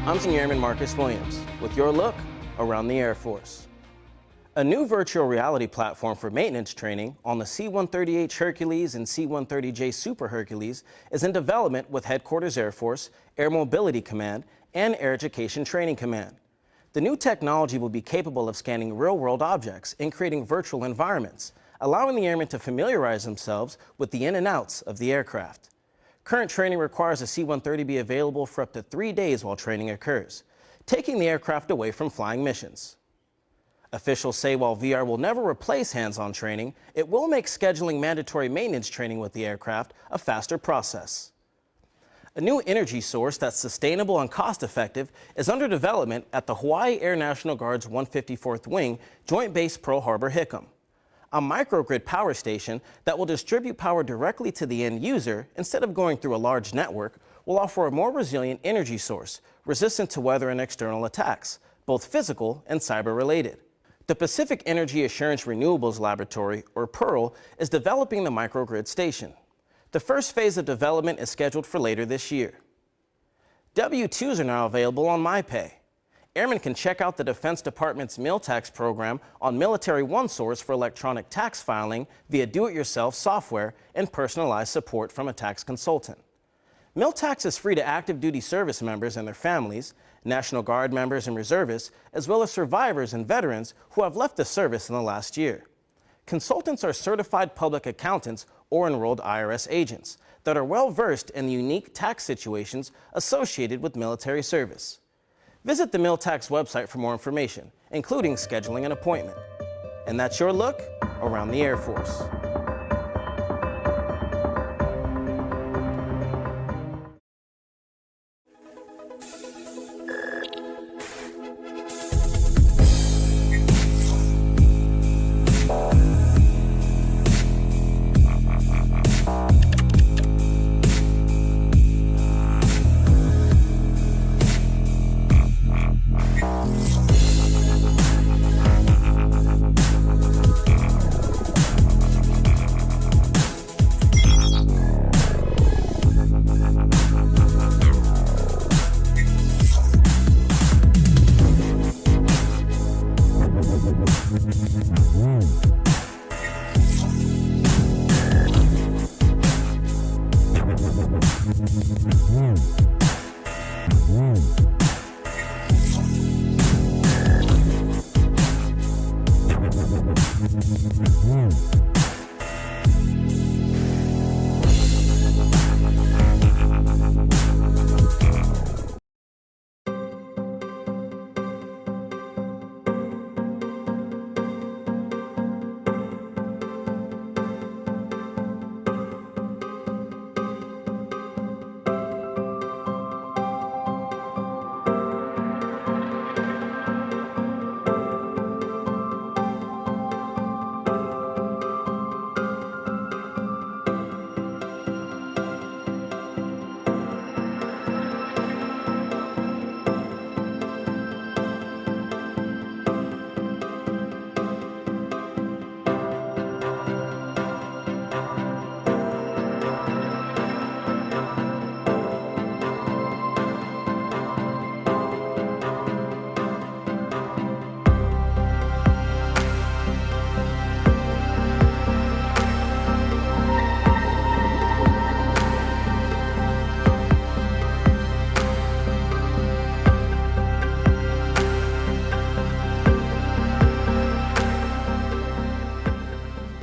I'm Senior Airman Marcus Williams with your look around the Air Force. A new virtual reality platform for maintenance training on the C-130H Hercules and C-130J Super Hercules is in development with Headquarters Air Force, Air Mobility Command, and Air Education Training Command. The new technology will be capable of scanning real-world objects and creating virtual environments, allowing the airmen to familiarize themselves with the in and outs of the aircraft. Current training requires a C-130 be available for up to 3 days while training occurs, taking the aircraft away from flying missions. Officials say while VR will never replace hands-on training, it will make scheduling mandatory maintenance training with the aircraft a faster process. A new energy source that's sustainable and cost-effective is under development at the Hawaii Air National Guard's 154th Wing Joint Base Pearl Harbor Hickam. A microgrid power station that will distribute power directly to the end user instead of going through a large network will offer a more resilient energy source, resistant to weather and external attacks, both physical and cyber-related. The Pacific Energy Assurance Renewables Laboratory, or PEARL, is developing the microgrid station. The first phase of development is scheduled for later this year. W-2s are now available on MyPay. Airmen can check out the Defense Department's meal tax program on Military OneSource for electronic tax filing via do-it-yourself software and personalized support from a tax consultant. Meal tax is free to active duty service members and their families, National Guard members and reservists, as well as survivors and veterans who have left the service in the last year. Consultants are certified public accountants or enrolled IRS agents that are well-versed in the unique tax situations associated with military service. Visit the Meal Tax website for more information, including scheduling an appointment. And that's your look around the Air Force.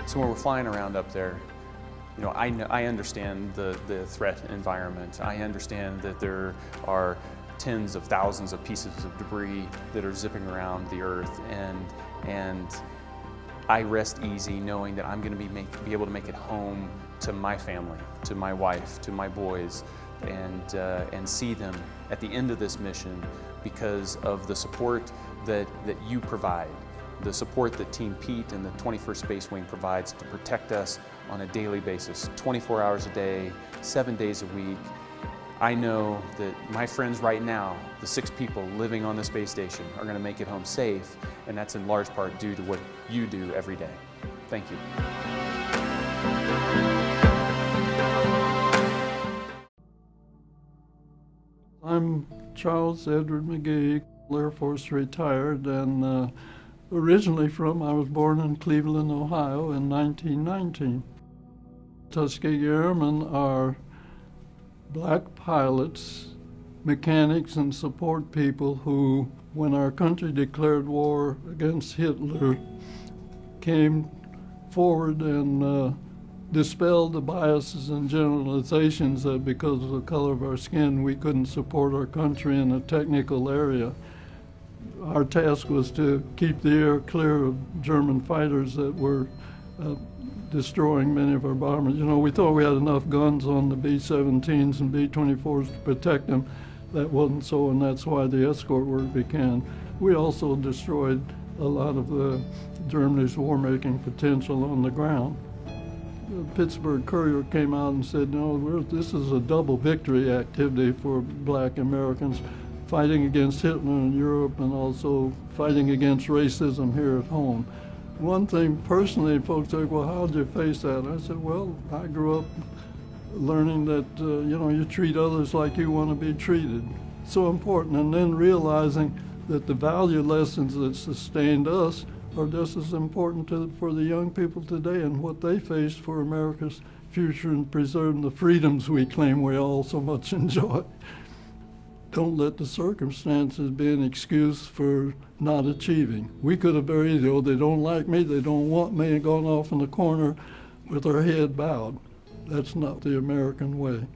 So when we're flying around up there, you know, I understand the threat environment. I understand that there are tens of thousands of pieces of debris that are zipping around the earth, and I rest easy knowing that I'm going to be able to make it home to my family, to my wife, to my boys, and see them at the end of this mission because of the support that you provide. The support that Team Pete and the 21st Space Wing provides to protect us on a daily basis, 24 hours a day, 7 days a week. I know that my friends right now, the 6 people living on the space station, are going to make it home safe, and that's in large part due to what you do every day. Thank you. I'm Charles Edward McGee, Air Force retired, and originally I was born in Cleveland, Ohio in 1919. Tuskegee Airmen are black pilots, mechanics, and support people who, when our country declared war against Hitler, came forward and dispelled the biases and generalizations that because of the color of our skin we couldn't support our country in a technical area. Our task was to keep the air clear of German fighters that were destroying many of our bombers. You know, we thought we had enough guns on the B-17s and B-24s to protect them. That wasn't so, and that's why the escort work began. We also destroyed a lot of Germany's war-making potential on the ground. The Pittsburgh Courier came out and said, no, this is a double victory activity for black Americans, fighting against Hitler in Europe and also fighting against racism here at home. One thing personally, folks say, well, how did you face that? I said, well, I grew up learning that, you treat others like you want to be treated. So important. And then realizing that the value lessons that sustained us are just as important for the young people today and what they face for America's future and preserving the freedoms we claim we all so much enjoy. Don't let the circumstances be an excuse for not achieving. We could have very easily, they don't like me, they don't want me, and gone off in the corner with our head bowed. That's not the American way.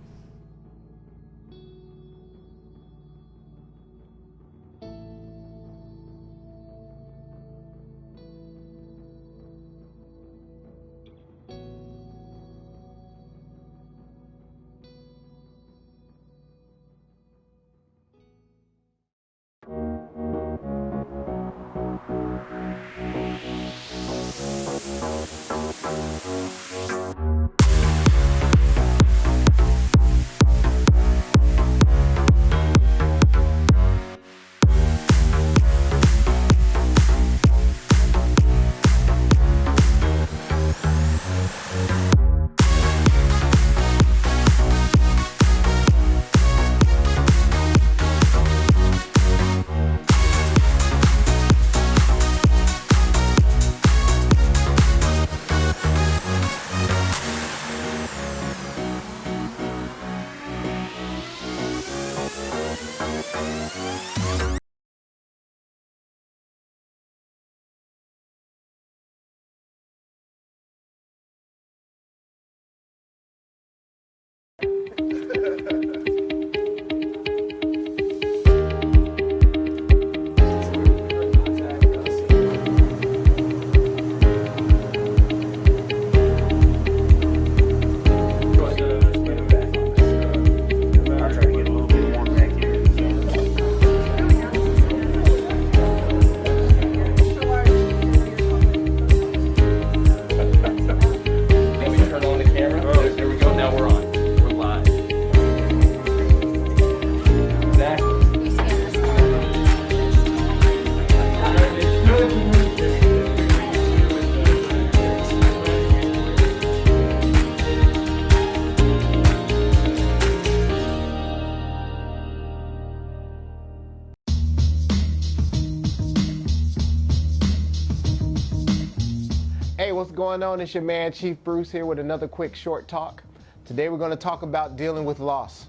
Hey, what's going on? It's your man, Chief Bruce, here with another quick short talk. Today we're going to talk about dealing with loss.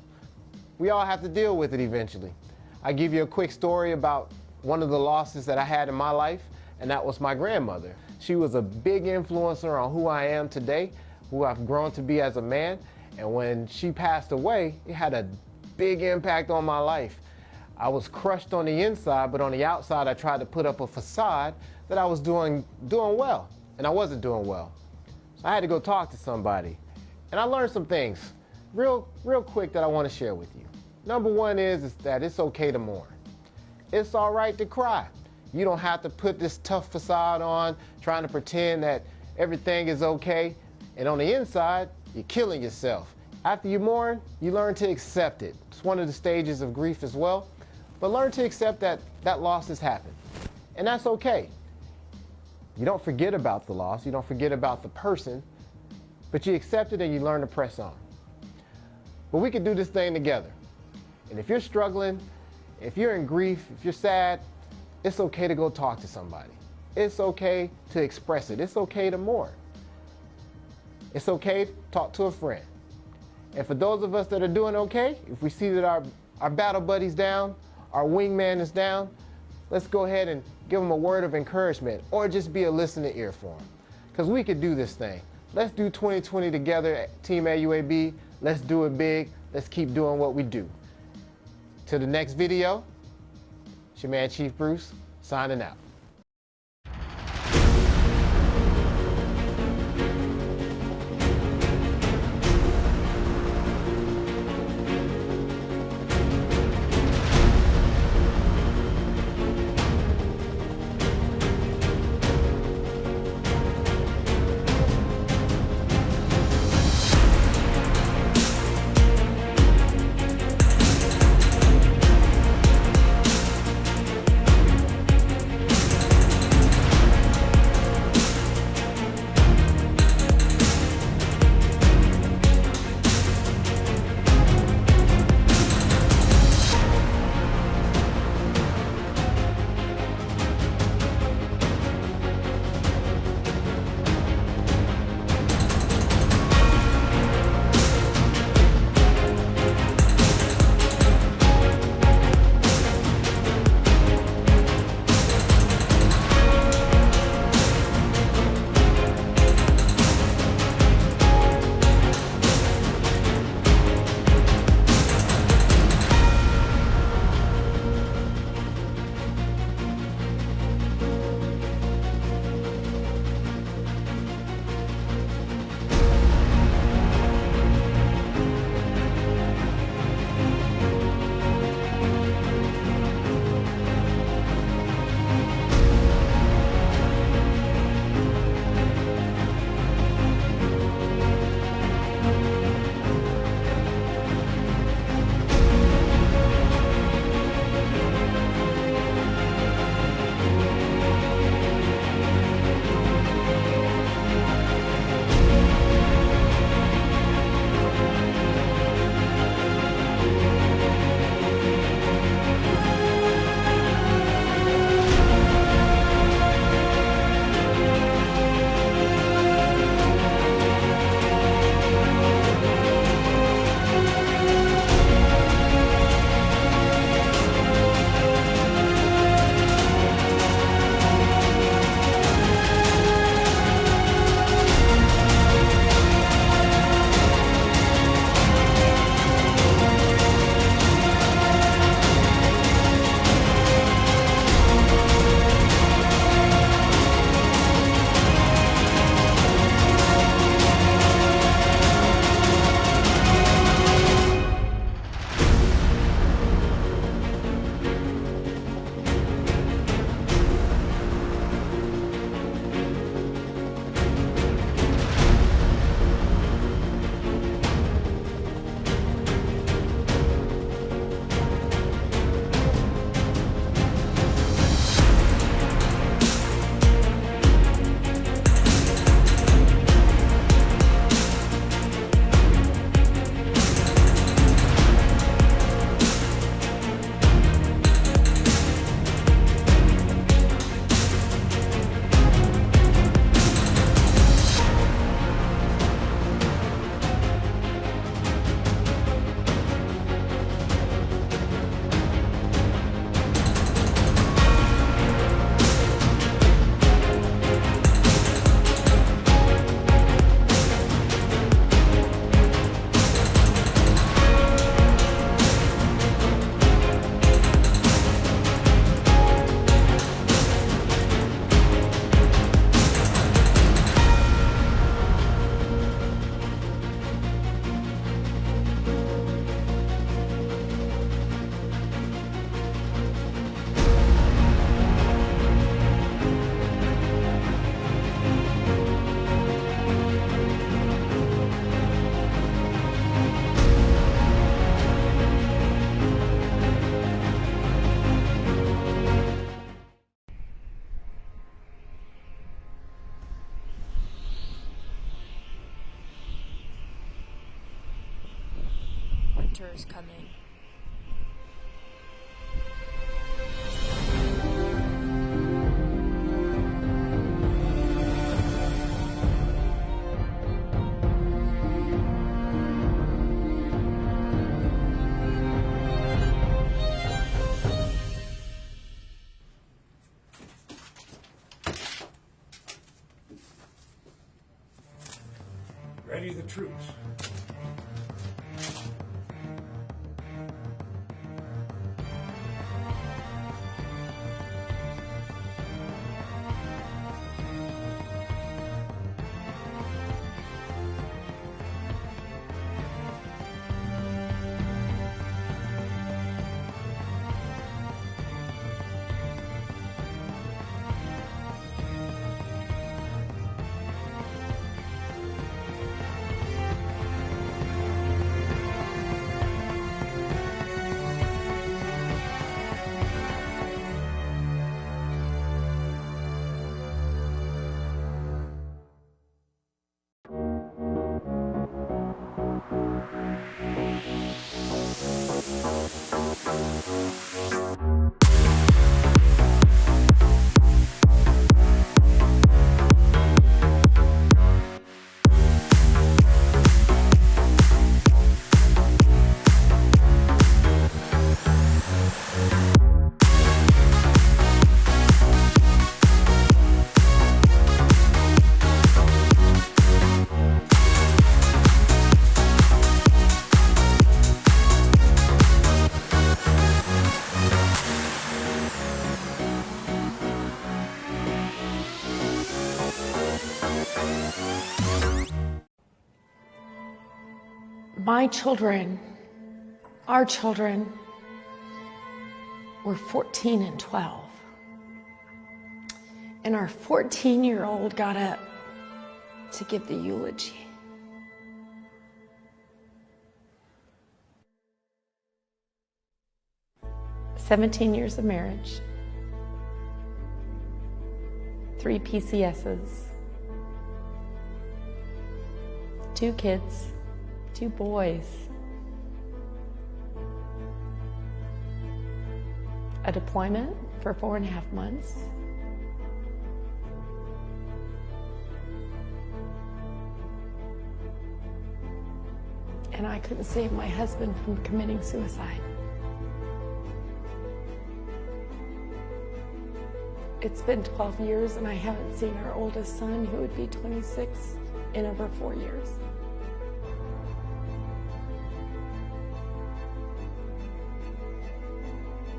We all have to deal with it eventually. I give you a quick story about one of the losses that I had in my life, and that was my grandmother. She was a big influencer on who I am today, who I've grown to be as a man, and when she passed away, it had a big impact on my life. I was crushed on the inside, but on the outside I tried to put up a facade that I was doing well. And I wasn't doing well. So I had to go talk to somebody. And I learned some things real quick that I want to share with you. Number one is that it's okay to mourn. It's all right to cry. You don't have to put this tough facade on, trying to pretend that everything is okay. And on the inside, you're killing yourself. After you mourn, you learn to accept it. It's one of the stages of grief as well. But learn to accept that loss has happened. And that's okay. You don't forget about the loss, you don't forget about the person, but you accept it and you learn to press on. But we can do this thing together. And if you're struggling If you're in grief, if you're sad, it's okay to go talk to somebody. It's okay to express it. It's okay to mourn. It's okay to talk to a friend. And for those of us that are doing okay, if we see that our battle buddy's down, our wingman is down, let's go ahead and give them a word of encouragement or just be a listening ear for them. Because we could do this thing. Let's do 2020 together, Team AUAB. Let's do it big. Let's keep doing what we do. Till the next video, it's your man Chief Bruce, signing out. Winter is coming. Ready the troops. My children, our children, were 14 and 12. And our 14-year-old got up to give the eulogy. "17 years of marriage, 3 PCSs, 2 kids, 2 boys, a deployment for 4.5 months, and I couldn't save my husband from committing suicide. It's been 12 years and I haven't seen our oldest son, who would be 26, in over 4 years.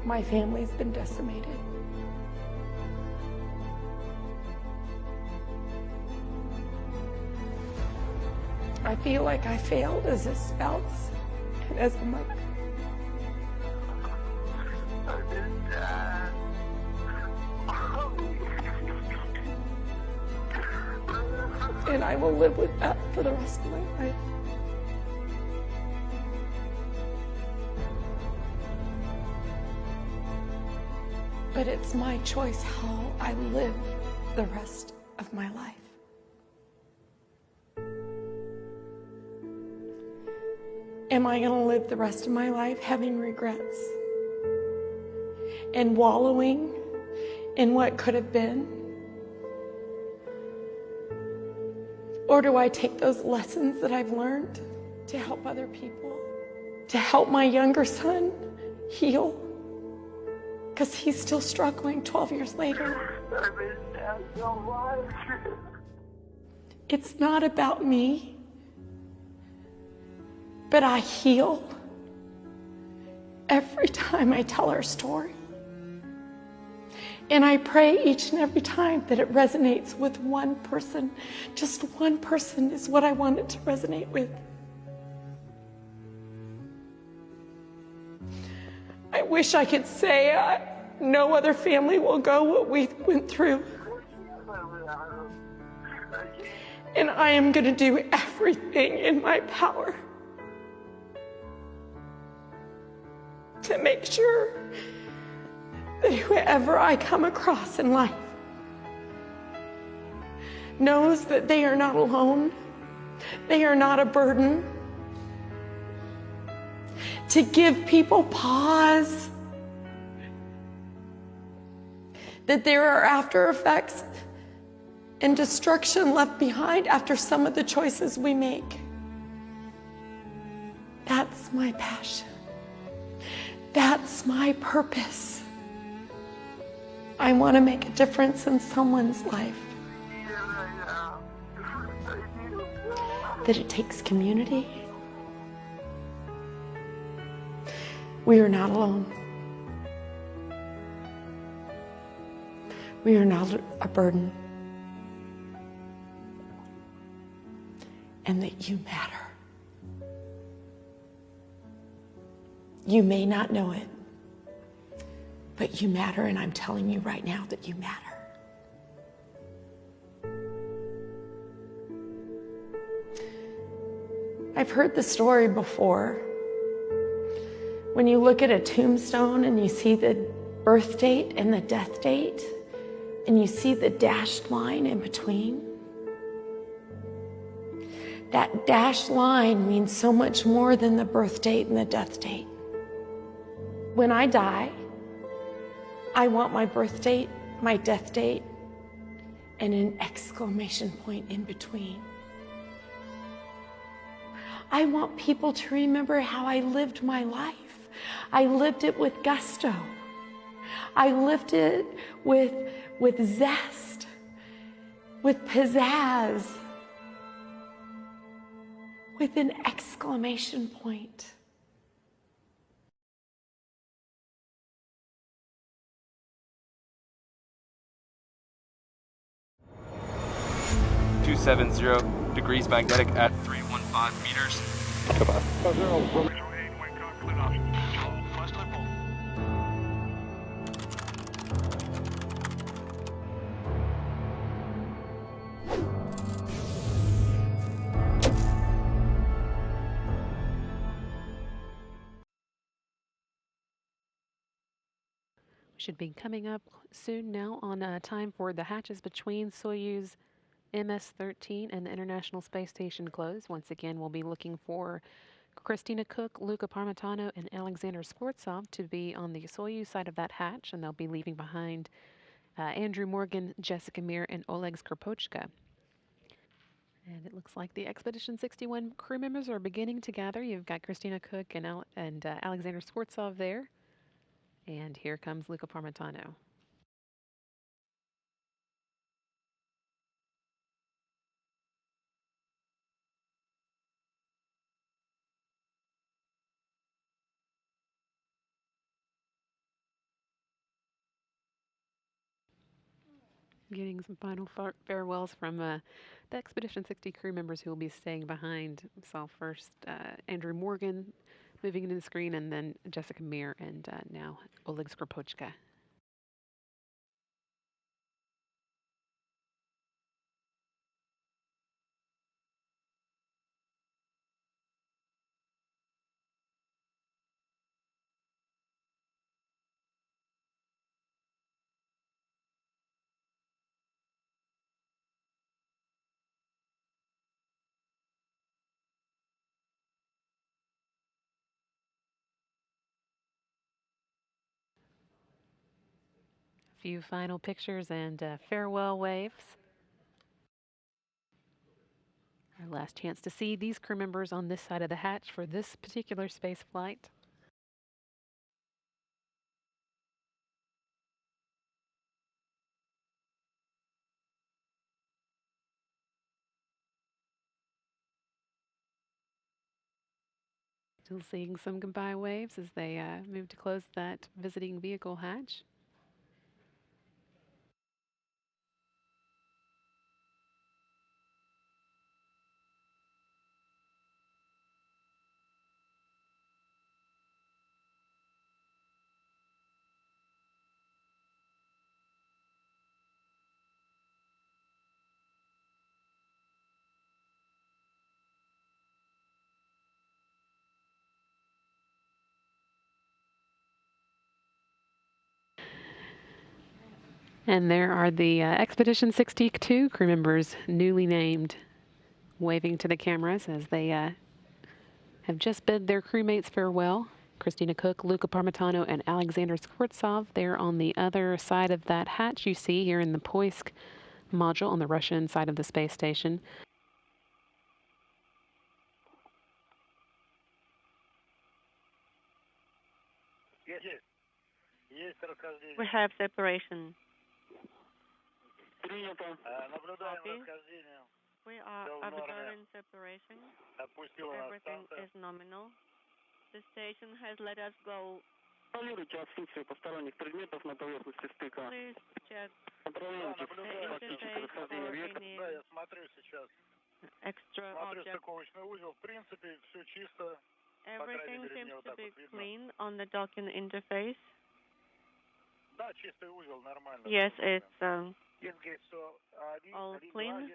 My family's been decimated. I feel like I failed as a spouse and as a mother. And I will live with that for the rest of my life. But it's my choice how I live the rest of my life. Am I going to live the rest of my life having regrets and wallowing in what could have been? Or do I take those lessons that I've learned to help other people, to help my younger son heal? Because he's still struggling 12 years later. It's not about me, but I heal every time I tell our story. And I pray each and every time that it resonates with one person. Just one person is what I want it to resonate with. I wish I could say no other family will go what we went through. And I am going to do everything in my power to make sure that whoever I come across in life knows that they are not alone, they are not a burden. To give people pause, that there are after effects and destruction left behind after some of the choices we make. That's my passion. That's my purpose. I want to make a difference in someone's life. that it takes community. We are not alone. We are not a burden. And that you matter. You may not know it, but you matter, and I'm telling you right now that you matter. I've heard the story before. When you look at a tombstone and you see the birth date and the death date, and you see the dashed line in between, that dashed line means so much more than the birth date and the death date. When I die, I want my birth date, my death date, and an exclamation point in between. I want people to remember how I lived my life. I lived it with gusto. I lived it with zest, with pizzazz, with an exclamation point. degrees magnetic at 315 meters. Should be coming up soon now on time for the hatches between Soyuz MS-13 and the International Space Station close. Once again, we'll be looking for Christina Koch, Luca Parmitano, and Alexander Skvortsov to be on the Soyuz side of that hatch, and they'll be leaving behind Andrew Morgan, Jessica Meir, and Oleg Skropochka. And it looks like the Expedition 61 crew members are beginning to gather. You've got Christina Koch and Alexander Skvortsov there. And here comes Luca Parmitano. Getting some final farewells from the Expedition 60 crew members who will be staying behind. Saw first Andrew Morgan moving into the screen, and then Jessica Meir, and now Oleg Skropochka. Few final pictures and farewell waves. Our last chance to see these crew members on this side of the hatch for this particular space flight. Still seeing some goodbye waves as they move to close that visiting vehicle hatch. And there are the Expedition 62 crew members, newly named, waving to the cameras as they have just bid their crewmates farewell. Christina Koch, Luca Parmitano, and Alexander Skvortsov. They're on the other side of that hatch you see here in the Poisk module on the Russian side of the space station. We have separation. Observing separation. Everything is nominal. The station has let us go. Please check the interface for any extra object. Everything seems to be clean on the docking interface. Yes, it's all clean.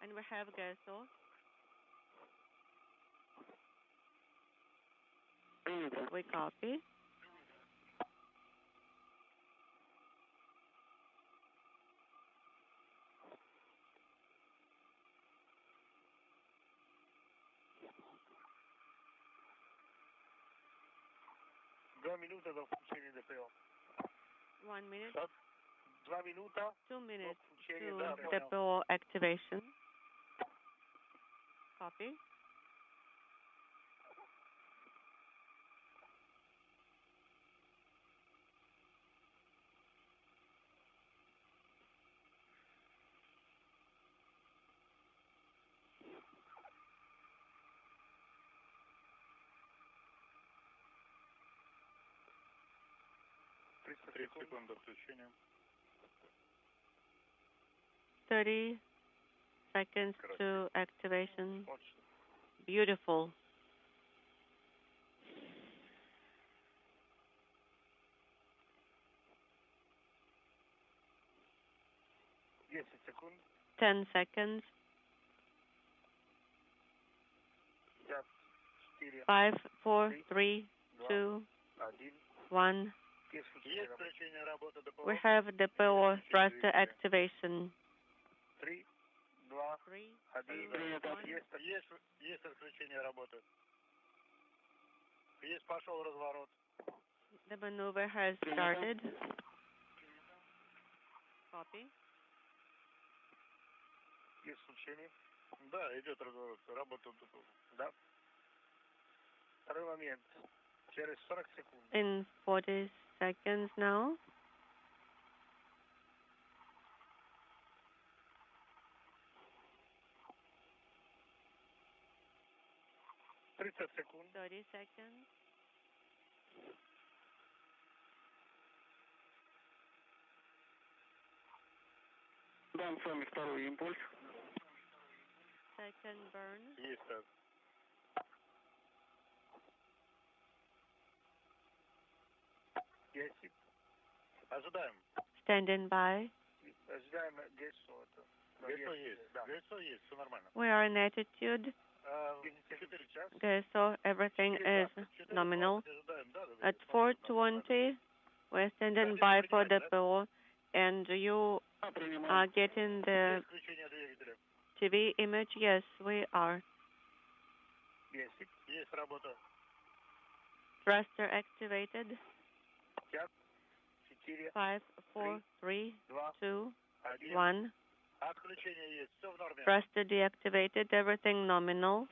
And we have GESO. We copy. One minute. 2 minutes to depot activation. Copy. Секунд до включения. 30 seconds to activation. Beautiful. Секунд. 10 seconds. 5, 4, 3, 2, 1. We have depot thruster activation. 3, 2, 1. Есть отключение работы. Есть пошел разворот. The maneuver has started. Copy. Есть включение. Да, идет разворот. Работа. Да. Второй момент. Через 40 секунд. In 40 seconds now. Секунд. 30 seconds. Дам с вами второй импульс. Second burn. Есть так. Есть. Ожидаем. Standing by. Ожидаем ГСО. ГСО есть. Да. ГСО есть, все нормально. We are in attitude. GSO, everything is nominal. At 4:20, we're standing by for depot, and you are getting the TV image. Yes, we are. Есть работа. Thruster activated. 5, 4, 3, 2, 1. Отключение есть, все в норме. Thruster deactivated, everything nominal.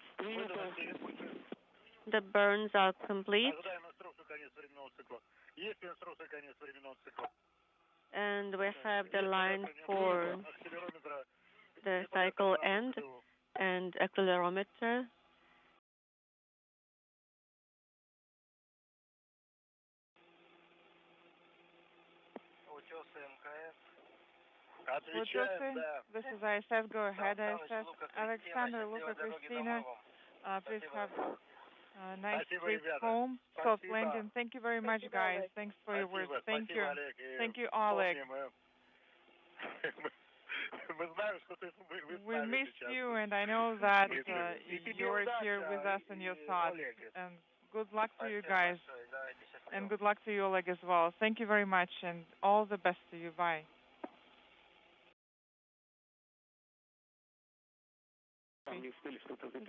The burns are complete. Ожидаем инструкцию конец временного цикла. Есть инструкция конец временного цикла. And we have the line for the cycle end and accelerometer. Утесы МКС. This is ISF. Go ahead, ISF. Alexander, Luca, Christina, please have a nice trip home. Soft landing. Thank you very much, guys. Thanks for your words. Thank you. Thank you, Oleg. We miss you, and I know that you're here with us in your thoughts. And good luck to you guys. And good luck to you, Oleg, as well. Thank you very much, and all the best to you. Bye.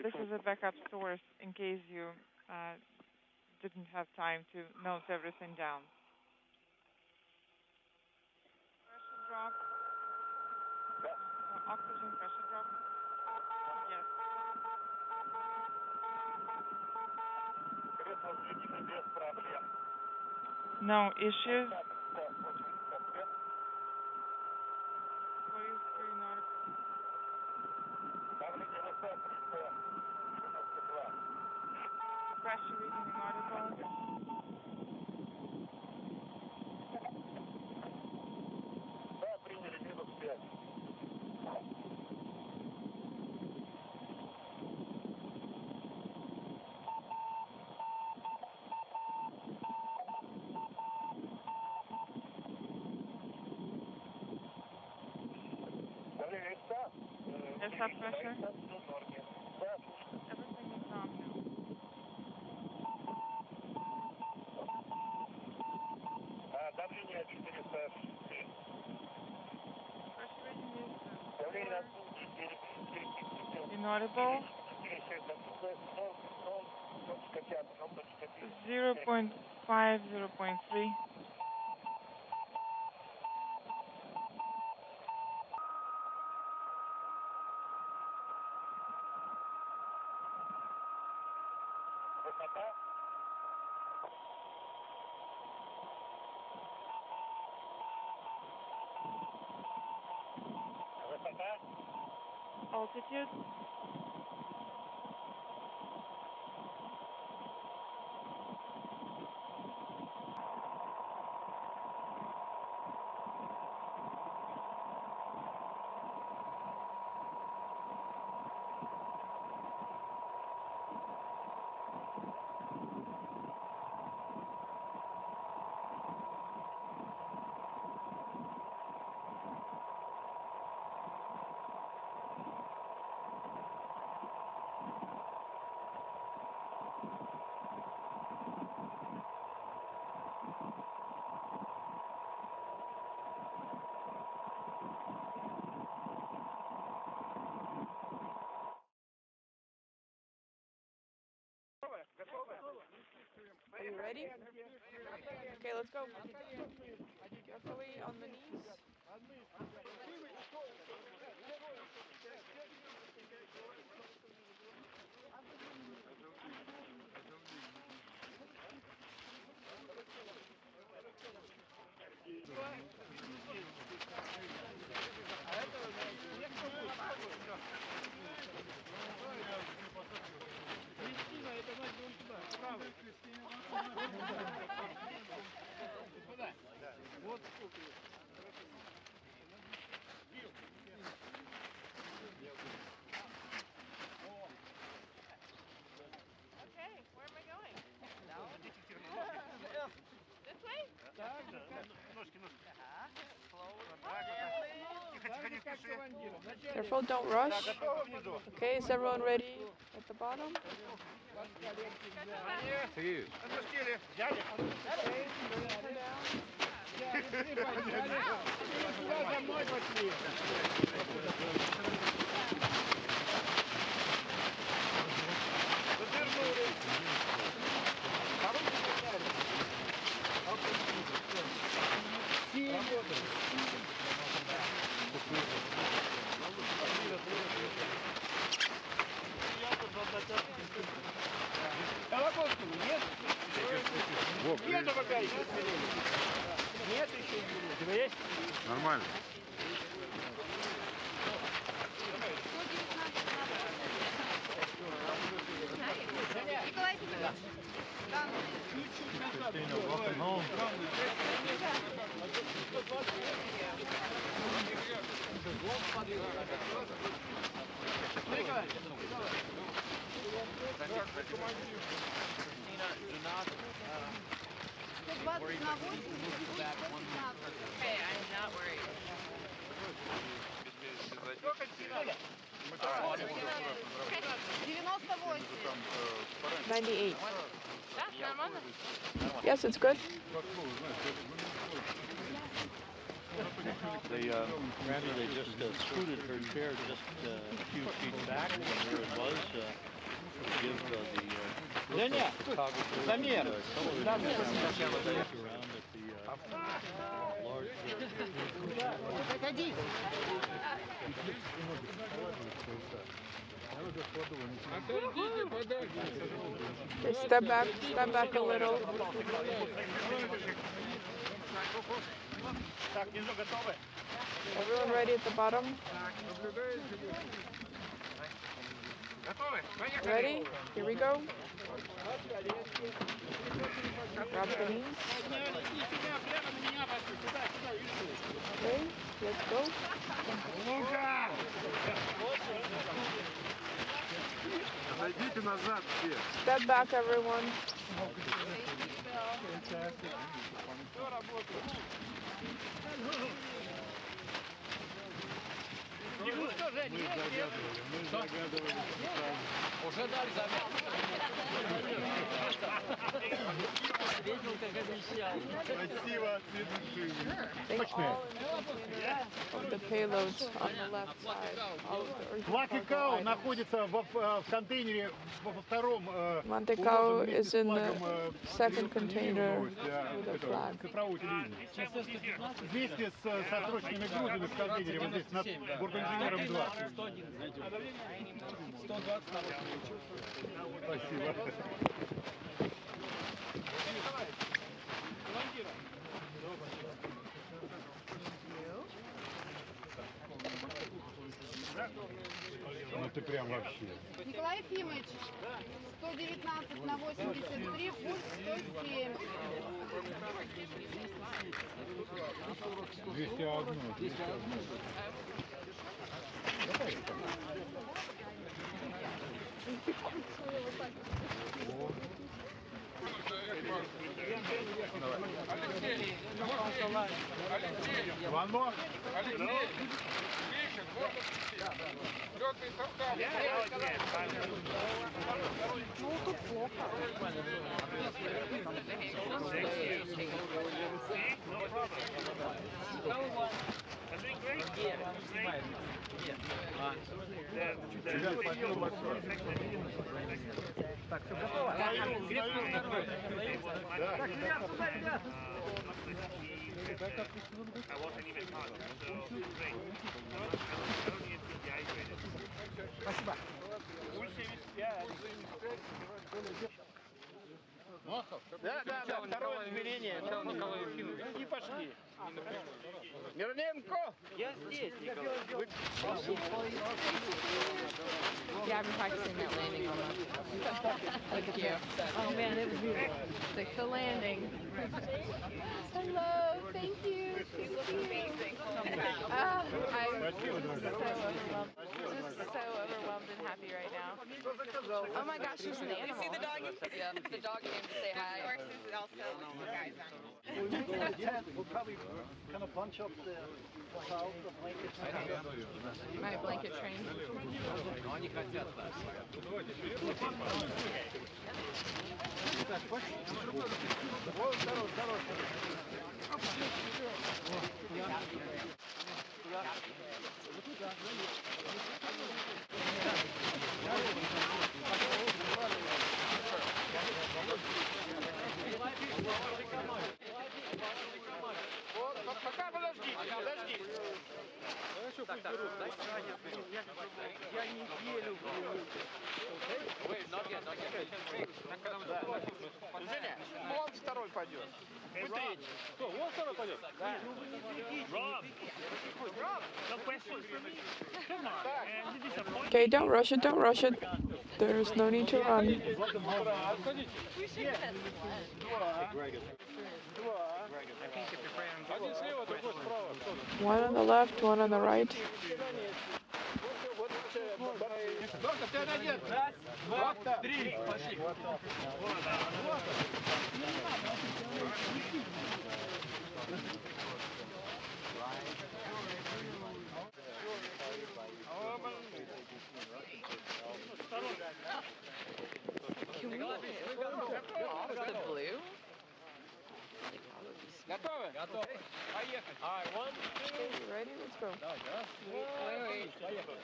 This is a backup source in case you didn't have time to note everything down. Pressure drop. Oxygen pressure drop. Yes. No issues. Please do not pressure reading inaudible. Aircraft pressure. Everything is nominal. Pressure reading is inaudible. 0.5, 0.3. Altitude. Are you ready? Okay, let's go. Carefully on the knees. Okay, where am I going? This way? Careful, don't rush. Okay, is everyone ready at the bottom? Нормально. Christina, welcome home. Okay, I'm not worried. 98. Да, нормально? Yes, it's good. They, Randy, they just scooted her chair just a few feet back from where it was to give the photographer television around at the large Okay, step back a little. Everyone ready at the bottom? Ready? Here we go. Grab the knees. Okay, let's go. Step back, everyone. Of the payloads on the left side of the urgent cargo items. Monte-Carlo is in the second container with a flag. Вместе с срочными грузами в контейнере вот здесь над бортинженером 2. Спасибо. Ну ты прям вообще. Николай Ефимович, 119 на 83, пульс 107. 201. One more. Так, все готово? Спасибо. Да, второе измерение. И пошли. Мироненко! Я здесь, Николай. Yeah, I've been practicing that landing on that. Thank you. Oh man, it was beautiful. The landing. Hello, thank you. You look amazing. I'm just so overwhelmed and happy right now. Oh my gosh, there's an animal. You see the doggy? Yeah, the dog came to say hi. The horse is also with you guys on. We'll probably kind of bunch up the towels, the blankets. My blanket train. Пока подожди. Я неделю. Женя, он второй пойдет. Вы третий. Что, он второй пойдет? Да. Okay, don't rush it, don't rush it. There's no need to run. One on the left, one on the right. Can we off the blue? Готовы? Готовы. Поехали. All right, 1, 2. You ready? Let's go. Wait. Поехали.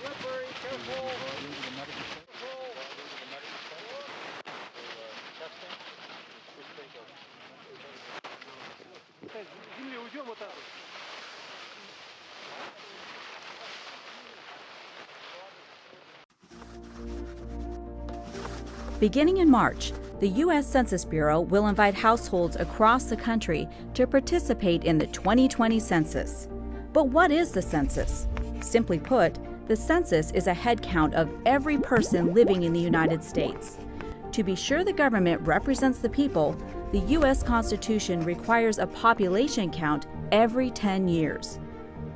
Slippery, careful. С земли уйдем вот так. Beginning in March, the U.S. Census Bureau will invite households across the country to participate in the 2020 census. But what is the census? Simply put, the census is a head count of every person living in the United States. To be sure the government represents the people, the U.S. Constitution requires a population count every 10 years.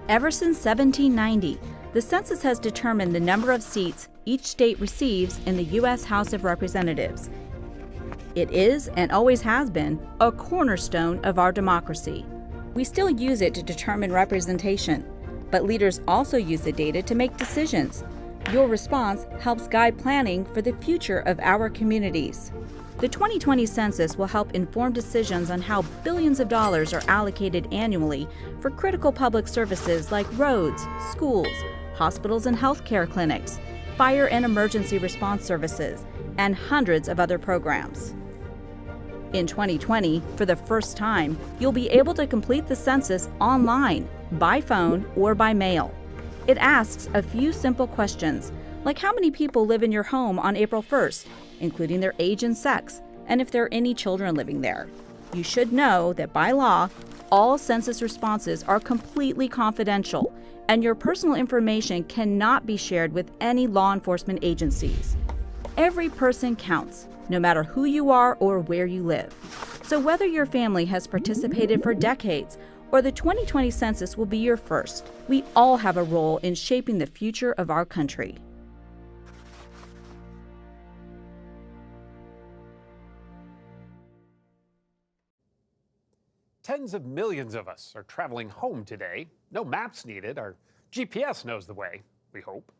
Ever since 1790, the census has determined the number of seats each state receives in the U.S. House of Representatives. It is, and always has been, a cornerstone of our democracy. We still use it to determine representation, but leaders also use the data to make decisions. Your response helps guide planning for the future of our communities. The 2020 census will help inform decisions on how billions of dollars are allocated annually for critical public services like roads, schools, hospitals and healthcare clinics, fire and emergency response services, and hundreds of other programs. In 2020, for the first time, you'll be able to complete the census online, by phone, or by mail. It asks a few simple questions, like how many people live in your home on April 1st, including their age and sex, and if there are any children living there. You should know that by law, all census responses are completely confidential, and your personal information cannot be shared with any law enforcement agencies. Every person counts, no matter who you are or where you live. So whether your family has participated for decades or the 2020 census will be your first, we all have a role in shaping the future of our country. Tens of millions of us are traveling home today. No maps needed. Our GPS knows the way, we hope.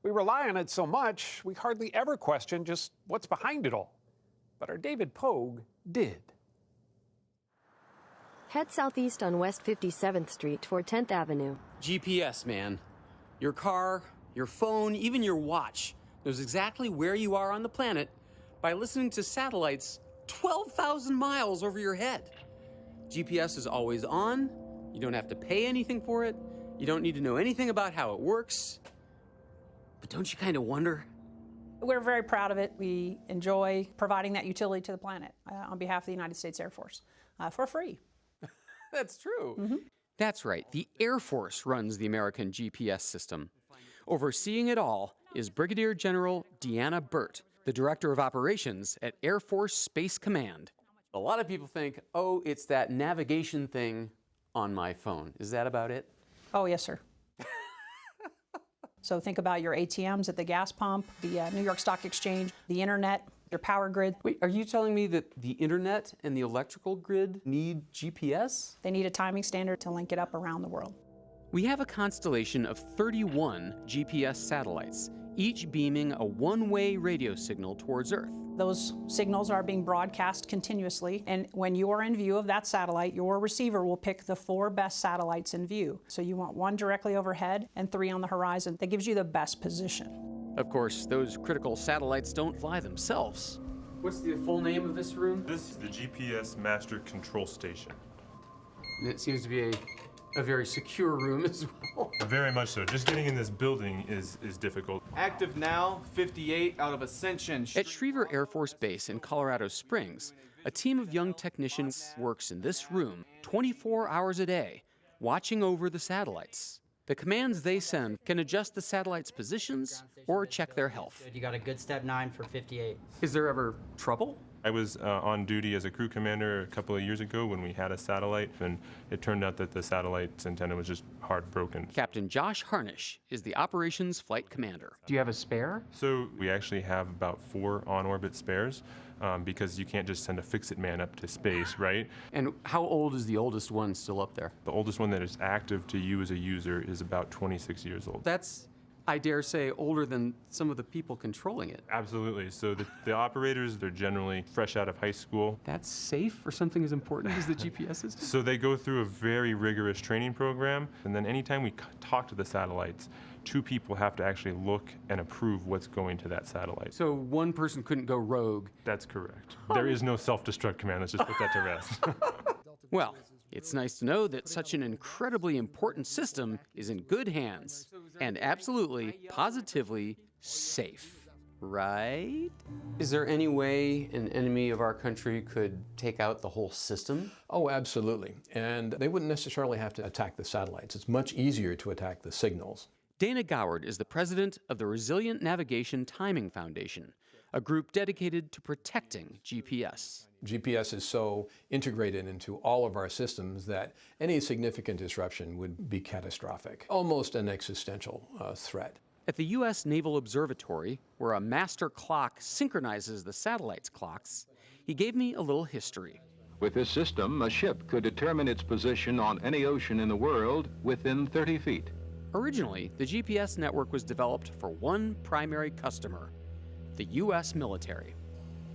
We rely on it so much, we hardly ever question just what's behind it all. But our David Pogue did. Head southeast on West 57th Street toward 10th Avenue. GPS, man. Your car, your phone, even your watch knows exactly where you are on the planet by listening to satellites 12,000 miles over your head. GPS is always on. You don't have to pay anything for it. You don't need to know anything about how it works. But don't you kind of wonder? We're very proud of it. We enjoy providing that utility to the planet on behalf of the United States Air Force for free. That's true. That's right. The Air Force runs the American GPS system. Overseeing it all is Brigadier General Deanna Burt, the Director of Operations at Air Force Space Command. A lot of people think, oh, it's that navigation thing on my phone. Is that about it? Oh, yes, sir. So think about your ATMs at the gas pump, the New York Stock Exchange, the internet, your power grid. Wait, are you telling me that the internet and the electrical grid need GPS? They need a timing standard to link it up around the world. We have a constellation of 31 GPS satellites, each beaming a one-way radio signal towards Earth. Those signals are being broadcast continuously, and when you are in view of that satellite, your receiver will pick the 4 best satellites in view. So you want 1 directly overhead and 3 on the horizon. That gives you the best position. Of course, those critical satellites don't fly themselves. What's the full name of this room? This is the GPS Master Control Station. And it seems to be a very secure room as well. Very much so. Just getting in this building is difficult. Active now, 58 out of Ascension. At Schriever Air Force Base in Colorado Springs, a team of young technicians works in this room 24 hours a day, watching over the satellites. The commands they send can adjust the satellites' positions or check their health. You got a good step 9 for 58. Is there ever trouble? I was on duty as a crew commander a couple of years ago when we had a satellite, and it turned out that the satellite's antenna was just hard broken. Captain Josh Harnish is the operations flight commander. Do you have a spare? So we actually have about 4 on-orbit spares because you can't just send a fix-it man up to space, right? And how old is the oldest one still up there? The oldest one that is active to you as a user is about 26 years old. That's, I dare say, older than some of the people controlling it. Absolutely. So the operators, they're generally fresh out of high school. That's safe for something as important as the GPS is? So they go through a very rigorous training program, and then anytime we talk to the satellites, 2 people have to actually look and approve what's going to that satellite. So one person couldn't go rogue? That's correct. There is no self-destruct command. Let's just put that to rest. Well, it's nice to know that such an incredibly important system is in good hands and absolutely, positively safe. right? Is there any way an enemy of our country could take out the whole system? Oh, absolutely. And they wouldn't necessarily have to attack the satellites. It's much easier to attack the signals. Dana Goward is the president of the Resilient Navigation Timing Foundation, a group dedicated to protecting GPS. GPS is so integrated into all of our systems that any significant disruption would be catastrophic, almost an existential threat. At the U.S. Naval Observatory, where a master clock synchronizes the satellites' clocks, he gave me a little history. With this system, a ship could determine its position on any ocean in the world within 30 feet. Originally, the GPS network was developed for one primary customer, the U.S. military.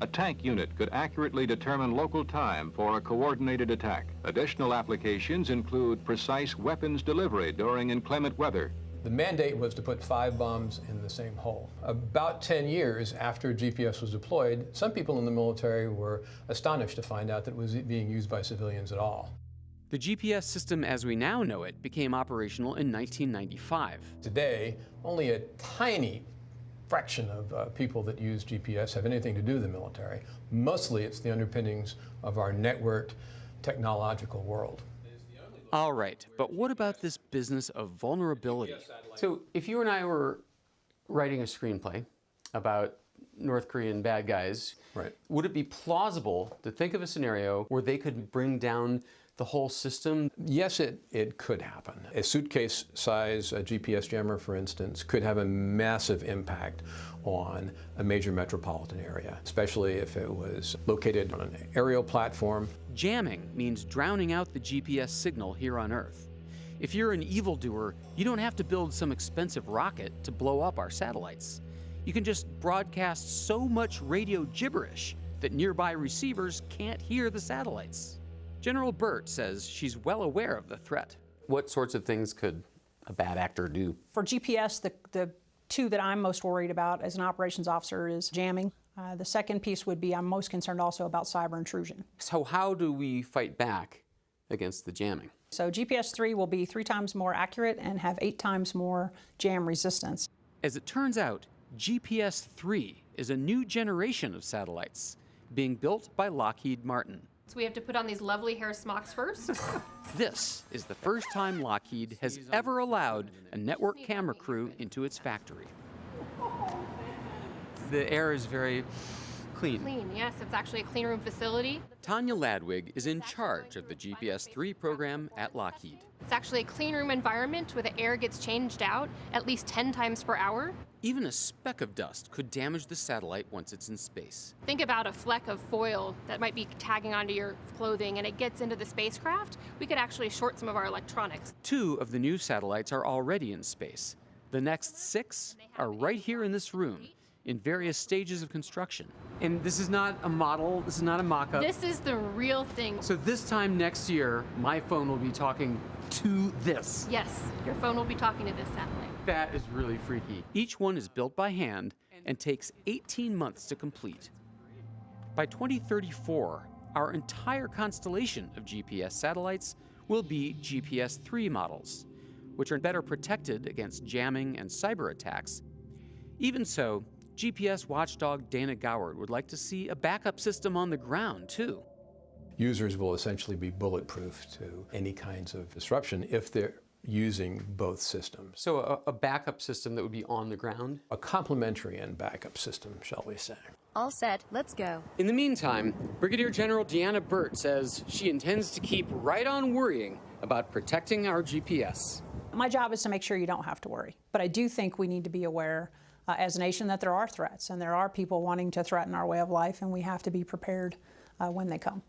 A tank unit could accurately determine local time for a coordinated attack. Additional applications include precise weapons delivery during inclement weather. The mandate was to put 5 bombs in the same hole. About 10 years after GPS was deployed, some people in the military were astonished to find out that it was being used by civilians at all. The GPS system as we now know it became operational in 1995. Today, only a tiny fraction of people that use GPS have anything to do with the military. Mostly it's the underpinnings of our networked technological world. All right, but what about this business of vulnerability? So if you and I were writing a screenplay about North Korean bad guys, would it be plausible to think of a scenario where they could bring down the whole system? Yes, it could happen. A suitcase size GPS jammer, for instance, could have a massive impact on a major metropolitan area, especially if it was located on an aerial platform. Jamming means drowning out the GPS signal here on Earth. If you're an evildoer, you don't have to build some expensive rocket to blow up our satellites. You can just broadcast so much radio gibberish that nearby receivers can't hear the satellites. General Burt says she's well aware of the threat. What sorts of things could a bad actor do? For GPS, the two that I'm most worried about as an operations officer is jamming. The second piece would be I'm most concerned also about cyber intrusion. So how do we fight back against the jamming? So GPS 3 will be 3 times more accurate and have 8 times more jam resistance. As it turns out, GPS 3 is a new generation of satellites being built by Lockheed Martin. So we have to put on these lovely hair smocks first. This is the first time Lockheed has ever allowed a network camera crew into its factory. The air is very clean. Clean, yes. It's actually a clean room facility. Tanya Ladwig is in charge of the GPS 3 program at Lockheed. It's actually a clean room environment where the air gets changed out at least 10 times per hour. Even a speck of dust could damage the satellite once it's in space. Think about a fleck of foil that might be tagging onto your clothing and it gets into the spacecraft. We could actually short some of our electronics. 2 of the new satellites are already in space. The next 6 are right here in this room, in various stages of construction. And this is not a model, this is not a mock-up. This is the real thing. So this time next year, my phone will be talking to this. Yes, your phone will be talking to this satellite. That is really freaky. Each one is built by hand and takes 18 months to complete. By 2034, our entire constellation of GPS satellites will be GPS 3 models, which are better protected against jamming and cyber attacks. Even so, GPS watchdog Dana Goward would like to see a backup system on the ground, too. Users will essentially be bulletproof to any kinds of disruption if they're using both systems. So a backup system that would be on the ground? A complementary and backup system, shall we say. All set, let's go. In the meantime, Brigadier General Deanna Burt says she intends to keep right on worrying about protecting our GPS. My job is to make sure you don't have to worry. But I do think we need to be aware as a nation that there are threats and there are people wanting to threaten our way of life, and we have to be prepared when they come.